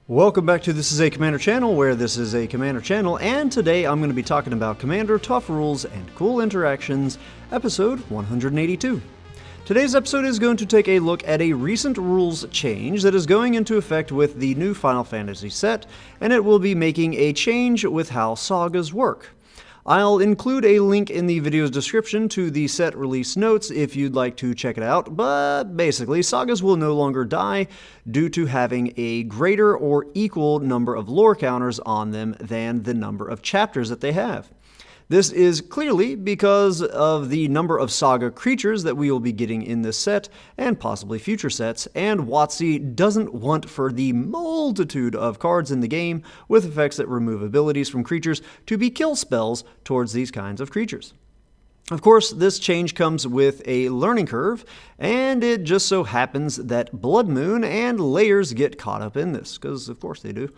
Welcome back to This Is a Commander channel, where this is a Commander channel, and today I'm going to be talking about Commander Tough Rules and Cool Interactions, episode 182. Today's episode is going to take a look at a recent rules change that is going into effect with the new Final Fantasy set, and it will be making a change with how sagas work. I'll include a link in the video's description to the set release notes if you'd like to check it out, but basically, sagas will no longer die due to having a greater or equal number of lore counters on them than the number of chapters that they have. This is clearly because of the number of Saga Creatures that we will be getting in this set, and possibly future sets, and WotC doesn't want for the multitude of cards in the game with effects that remove abilities from creatures to be kill spells towards these kinds of creatures. Of course, this change comes with a learning curve, and it just so happens that Blood Moon and Layers get caught up in this, because of course they do.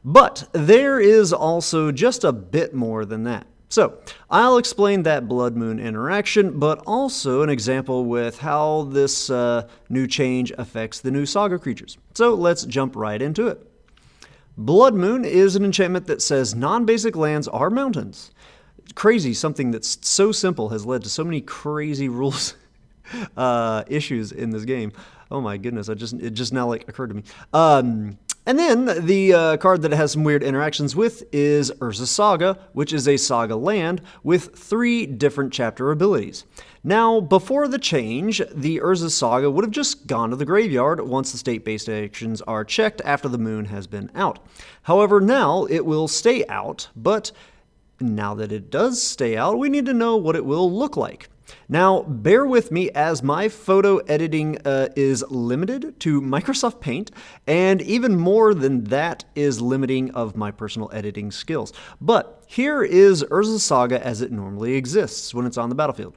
But there is also just a bit more than that. So, I'll explain that Blood Moon interaction, but also an example with how this new change affects the new Saga Creatures. So let's jump right into it. Blood Moon is an enchantment that says non-basic lands are mountains. Crazy, something that's so simple has led to so many crazy rules issues in this game. Oh my goodness, it just now occurred to me. And then the card that it has some weird interactions with is Urza Saga, which is a Saga land with 3 different chapter abilities. Now, before the change, the Urza Saga would have just gone to the graveyard once the state-based actions are checked after the moon has been out. However, now it will stay out, but now that it does stay out, we need to know what it will look like. Now, bear with me as my photo editing is limited to Microsoft Paint, and even more than that is limiting of my personal editing skills. But here is Urza Saga as it normally exists when it's on the battlefield.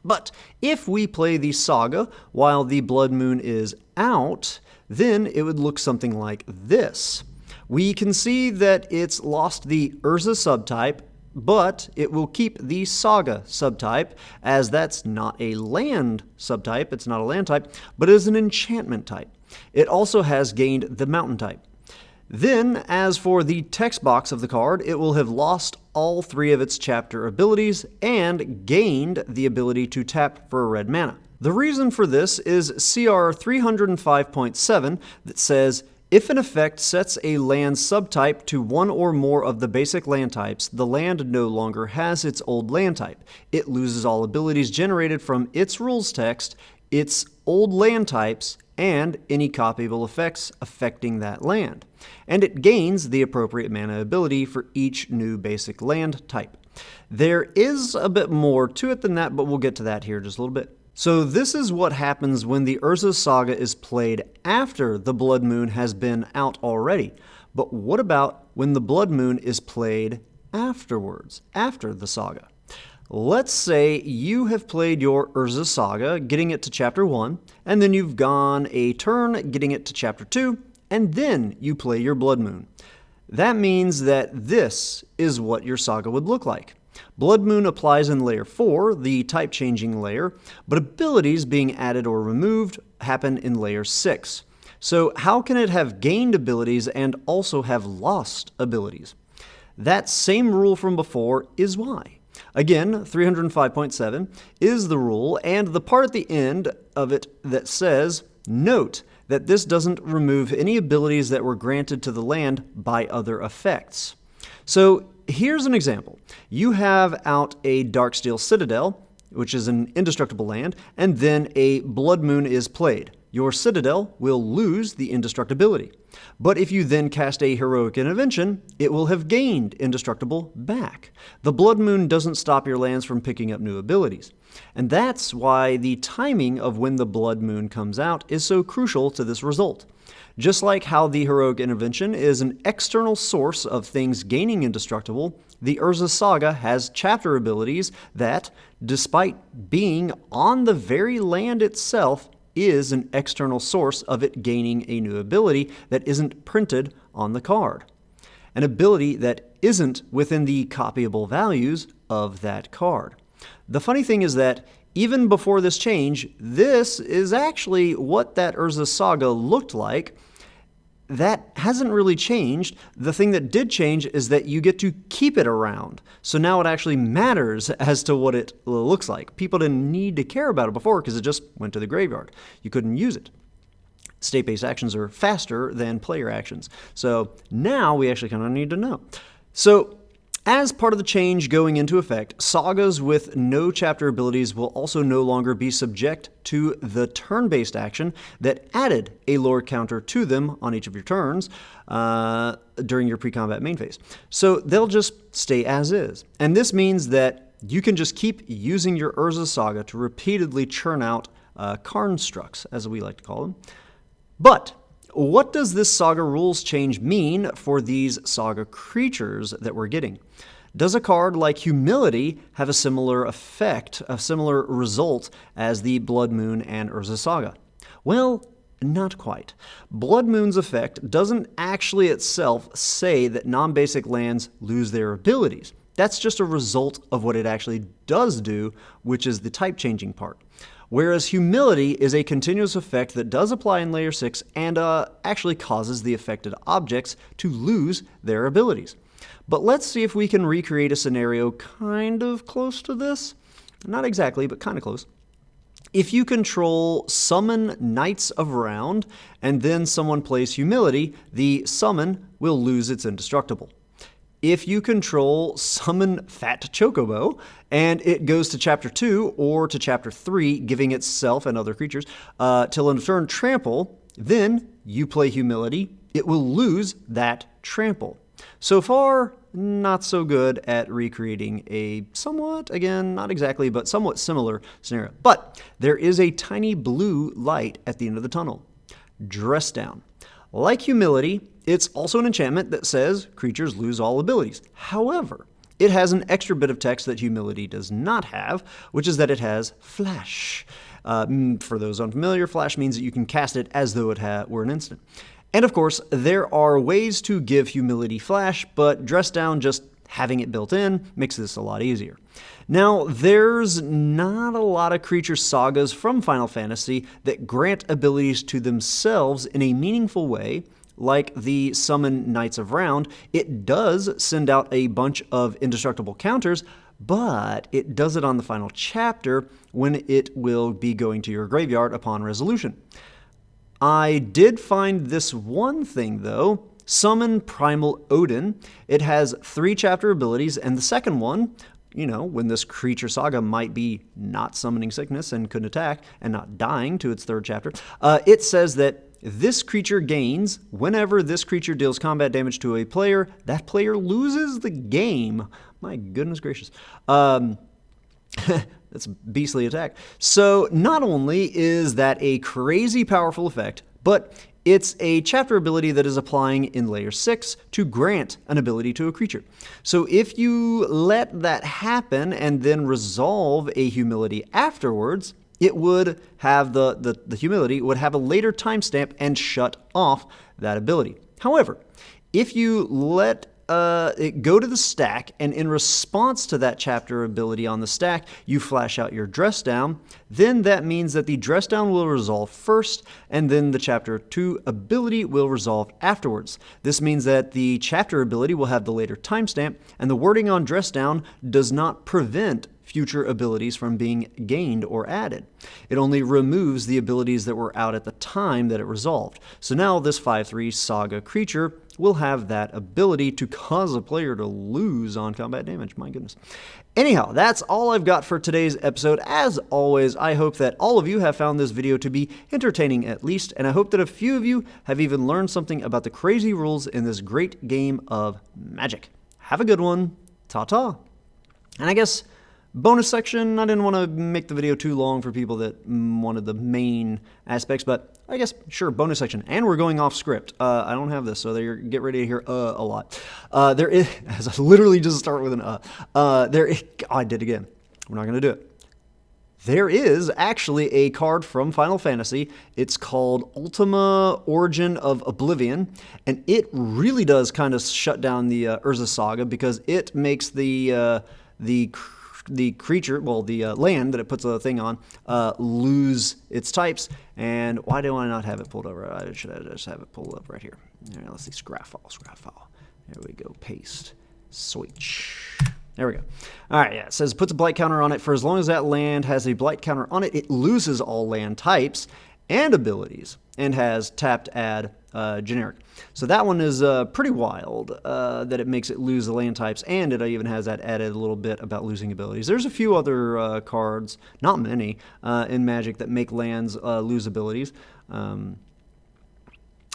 But if we play the Saga while the Blood Moon is out, then it would look something like this. We can see that it's lost the Urza subtype, but it will keep the Saga subtype, as that's not a land subtype, it's not a land type, but is an enchantment type. It also has gained the mountain type. Then, as for the text box of the card, it will have lost all 3 of its chapter abilities and gained the ability to tap for a red mana. The reason for this is CR 305.7 that says, if an effect sets a land subtype to 1 or more of the basic land types, the land no longer has its old land type. It loses all abilities generated from its rules text, its old land types, and any copyable effects affecting that land. And it gains the appropriate mana ability for each new basic land type. There is a bit more to it than that, but we'll get to that here in just a little bit. So this is what happens when the Urza Saga is played after the Blood Moon has been out already. But what about when the Blood Moon is played afterwards, after the Saga? Let's say you have played your Urza Saga, getting it to Chapter 1, and then you've gone a turn getting it to Chapter 2, and then you play your Blood Moon. That means that this is what your Saga would look like. Blood Moon applies in Layer 4, the type-changing layer, but abilities being added or removed happen in Layer 6. So how can it have gained abilities and also have lost abilities? That same rule from before is why. Again, 305.7 is the rule, and the part at the end of it that says, note that this doesn't remove any abilities that were granted to the land by other effects. So here's an example. You have out a Darksteel Citadel, which is an indestructible land, and then a Blood Moon is played. Your Citadel will lose the indestructibility. But if you then cast a Heroic Intervention, it will have gained indestructible back. The Blood Moon doesn't stop your lands from picking up new abilities. And that's why the timing of when the Blood Moon comes out is so crucial to this result. Just like how the Heroic Intervention is an external source of things gaining indestructible, the Urza Saga has chapter abilities that, despite being on the very land itself, is an external source of it gaining a new ability that isn't printed on the card. An ability that isn't within the copyable values of that card. The funny thing is that even before this change, this is actually what that Urza Saga looked like. that hasn't really changed. The thing that did change is that you get to keep it around. So now it actually matters as to what it looks like. People didn't need to care about it before because it just went to the graveyard. You couldn't use it. State-based actions are faster than player actions. So now we actually kind of need to know. So as part of the change going into effect, sagas with no chapter abilities will also no longer be subject to the turn-based action that added a lore counter to them on each of your turns during your pre-combat main phase. So they'll just stay as is. And this means that you can just keep using your Urza saga to repeatedly churn out constructs, as we like to call them. But what does this saga rules change mean for these saga creatures that we're getting? Does a card like Humility have a similar effect, a similar result as the Blood Moon and Urza saga? Well, not quite. Blood Moon's effect doesn't actually itself say that non-basic lands lose their abilities. That's just a result of what it actually does do, which is the type changing part. Whereas Humility is a continuous effect that does apply in Layer 6 and actually causes the affected objects to lose their abilities. But let's see if we can recreate a scenario kind of close to this. Not exactly, but kind of close. If you control Summon Knights of Round and then someone plays Humility, the summon will lose its indestructible. If you control Summon Fat Chocobo, and it goes to Chapter 2 or to Chapter 3, giving itself and other creatures till end of turn trample, then you play Humility, it will lose that trample. So far, not so good at recreating a somewhat, again, not exactly, but somewhat similar scenario. But there is a tiny blue light at the end of the tunnel. Dress Down. Like Humility, it's also an enchantment that says creatures lose all abilities. However, it has an extra bit of text that Humility does not have, which is that it has Flash. For those unfamiliar, Flash means that you can cast it as though it were an instant. And of course, there are ways to give Humility Flash, but Dress Down, just having it built in, makes this a lot easier. Now, there's not a lot of creature sagas from Final Fantasy that grant abilities to themselves in a meaningful way, like the Summon Knights of Round. It does send out a bunch of indestructible counters, but it does it on the final chapter when it will be going to your graveyard upon resolution. I did find this one thing, though. Summon Primal Odin. It has 3 chapter abilities, and the second one, you know, when this creature saga might be not summoning sickness and couldn't attack and not dying to its 3rd chapter, it says that this creature gains, whenever this creature deals combat damage to a player, that player loses the game. My goodness gracious. That's a beastly attack. So not only is that a crazy powerful effect, but it's a chapter ability that is applying in Layer 6 to grant an ability to a creature. So if you let that happen and then resolve a Humility afterwards, it would have the Humility would have a later timestamp and shut off that ability. However, if you let it go to the stack, and in response to that chapter ability on the stack, you flash out your Dress Down, then that means that the Dress Down will resolve first, and then the Chapter 2 ability will resolve afterwards. This means that the chapter ability will have the later timestamp, and the wording on Dress Down does not prevent future abilities from being gained or added. It only removes the abilities that were out at the time that it resolved. So now this 5/3 Saga creature will have that ability to cause a player to lose on combat damage. My goodness. Anyhow, that's all I've got for today's episode. As always, I hope that all of you have found this video to be entertaining at least, and I hope that a few of you have even learned something about the crazy rules in this great game of Magic. Have a good one. Ta-ta. And I guess bonus section, I didn't want to make the video too long for people that wanted the main aspects, but I guess, sure, bonus section. And we're going off script. I don't have this, so get ready to hear a lot. There is, as I literally just start with an there is, I did again. We're not going to do it. There is actually a card from Final Fantasy. It's called Ultima Origin of Oblivion, and it really does kind of shut down the Urza saga because it makes the creature, well, the land that it puts a thing on, lose its types. And why do I not have it pulled over? I should just have it pulled up right here. All right, let's see, scrap file. There we go, paste, switch. There we go. All right, yeah, it says puts a blight counter on it. For as long as that land has a blight counter on it, it loses all land types and abilities and has tapped add generic. So that one is pretty wild that it makes it lose the land types, and it even has that added a little bit about losing abilities. There's a few other cards, not many, in Magic that make lands lose abilities.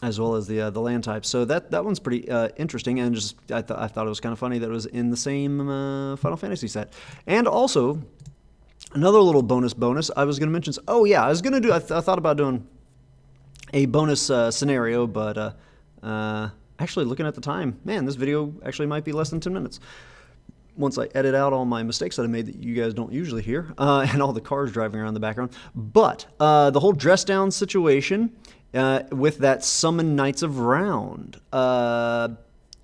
As well as the land types. So that one's pretty interesting, and just I thought it was kind of funny that it was in the same Final Fantasy set. And also, another little bonus I was going to mention. Oh yeah, I was going to do. I thought about doing a bonus scenario, but actually looking at the time, man, this video actually might be less than 10 minutes. Once I edit out all my mistakes that I made that you guys don't usually hear, and all the cars driving around in the background. But the whole dress down situation. With that summon Knights of Round.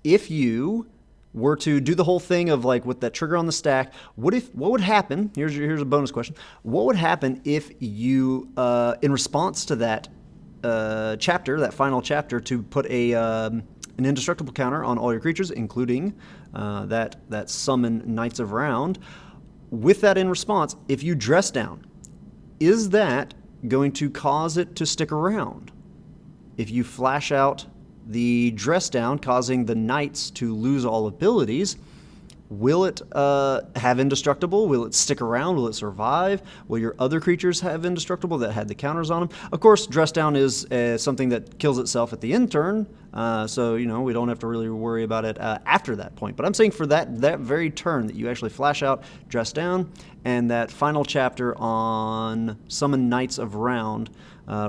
If you were to do the whole thing of like with that trigger on the stack, what would happen? Here's a bonus question. What would happen if you, in response to that chapter, that final chapter, to put an indestructible counter on all your creatures, including that summon Knights of Round? With that in response, if you dress down, is that going to cause it to stick around? If you flash out the dress down, causing the knights to lose all abilities, will it have indestructible? Will it stick around? Will it survive? Will your other creatures have indestructible that had the counters on them? Of course, dress down is something that kills itself at the end turn, so we don't have to really worry about it after that point. But I'm saying for that very turn that you actually flash out dress down, and that final chapter on Summon Knights of Round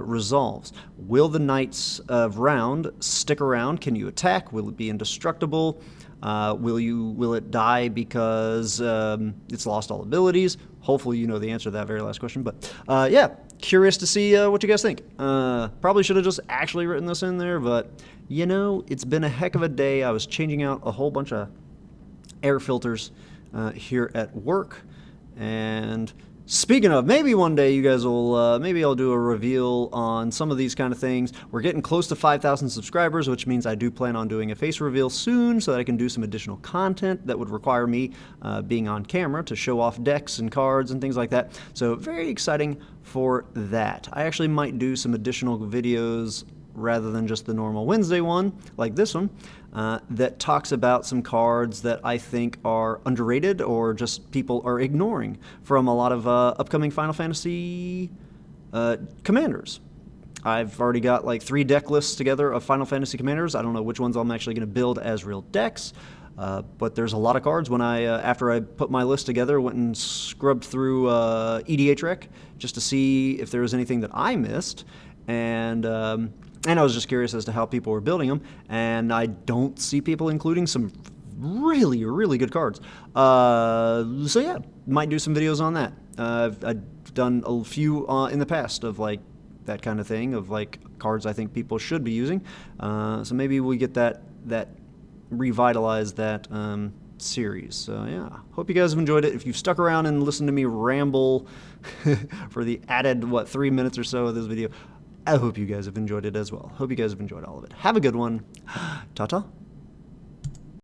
resolves. Will the Knights of Round stick around? Can you attack? Will it be indestructible? Will it die because it's lost all abilities? Hopefully you know the answer to that very last question. But yeah, curious to see what you guys think. Probably should have just actually written this in there, but it's been a heck of a day. I was changing out a whole bunch of air filters here at work. And speaking of, maybe one day you guys will, maybe I'll do a reveal on some of these kind of things. We're getting close to 5,000 subscribers, which means I do plan on doing a face reveal soon so that I can do some additional content that would require me being on camera to show off decks and cards and things like that. So very exciting for that. I actually might do some additional videos rather than just the normal Wednesday one, like this one, that talks about some cards that I think are underrated or just people are ignoring from a lot of upcoming Final Fantasy commanders. I've already got like 3 deck lists together of Final Fantasy commanders. I don't know which ones I'm actually going to build as real decks, but there's a lot of cards. When after I put my list together, went and scrubbed through EDH Rec just to see if there was anything that I missed, and I was just curious as to how people were building them, and I don't see people including some really, really good cards. So yeah, might do some videos on that. I've done a few in the past of like that kind of thing, of like cards I think people should be using. So maybe we get that revitalize that series. So yeah, hope you guys have enjoyed it. If you've stuck around and listened to me ramble for the added 3 minutes or so of this video, I hope you guys have enjoyed it as well. Hope you guys have enjoyed all of it. Have a good one. Ta-ta.